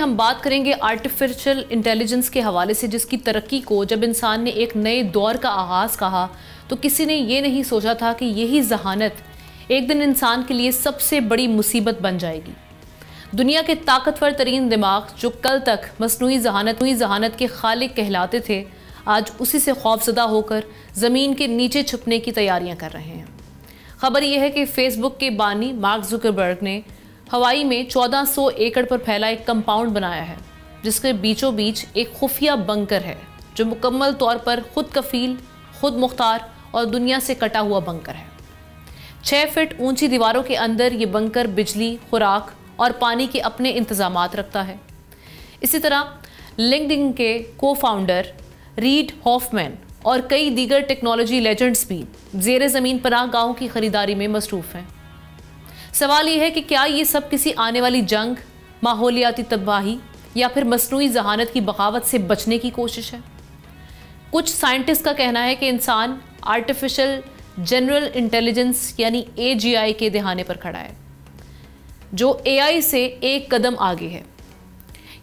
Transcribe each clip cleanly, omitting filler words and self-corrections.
हम बात करेंगे आर्टिफिशियल इंटेलिजेंस के हवाले से, जिसकी तरक्की को जब इंसान ने एक नए दौर का आगाज़ कहा तो किसी ने ये नहीं सोचा था कि यही जहानत एक दिन इंसान के लिए सबसे बड़ी मुसीबत बन जाएगी। दुनिया के ताकतवर तरीन दिमाग जो कल तक मसनूई जहानत के खालिक कहलाते थे, आज उसी से खौफजदा होकर ज़मीन के नीचे छुपने की तैयारियां कर रहे हैं। खबर यह है कि फेसबुक के बानी मार्क जुकरबर्ग ने हवाई में 1400 एकड़ पर फैला एक कंपाउंड बनाया है, जिसके बीचों बीच एक खुफिया बंकर है जो मुकम्मल तौर पर खुद कफील, खुद मुख्तार और दुनिया से कटा हुआ बंकर है। 6 फीट ऊंची दीवारों के अंदर ये बंकर बिजली, खुराक और पानी के अपने इंतजामात रखता है। इसी तरह लिंक्डइन के को फाउंडर रीड हॉफमैन और कई दीगर टेक्नोलॉजी लेजेंड्स भी ज़ेरे ज़मीन पनाह गाहों की खरीदारी में मसरूफ़ हैं। सवाल ये है कि क्या ये सब किसी आने वाली जंग, माहौलियाती तबाही या फिर मसनूई जहानत की बगावत से बचने की कोशिश है? कुछ साइंटिस्ट का कहना है कि इंसान आर्टिफिशियल जनरल इंटेलिजेंस यानी AGI के दहाने पर खड़ा है, जो AI से एक कदम आगे है।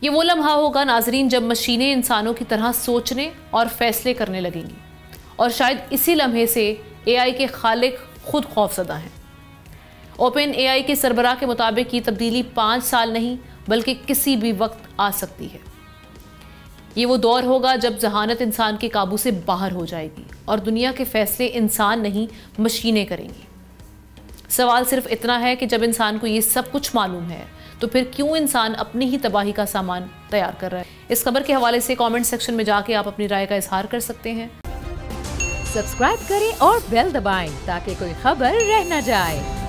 ये वो लम्हा होगा नाजरीन जब मशीनें इंसानों की तरह सोचने और फैसले करने लगेंगी, और शायद इसी लम्हे से AI के खालिक खुद खौफजदा हैं। ओपन AI के सरबराह के मुताबिक ये तब्दीली 5 साल नहीं बल्कि किसी भी वक्त आ सकती है। ये वो दौर होगा जब जहानत इंसान के काबू से बाहर हो जाएगी और दुनिया के फैसले इंसान नहीं मशीनें करेंगी। सवाल सिर्फ इतना है कि जब इंसान को ये सब कुछ मालूम है तो फिर क्यों इंसान अपनी ही तबाही का सामान तैयार कर रहा है? इस खबर के हवाले से कमेंट सेक्शन में जाके आप अपनी राय का इजहार कर सकते हैं। सब्सक्राइब करें और बेल दबाएं ताकि कोई खबर रह न जाए।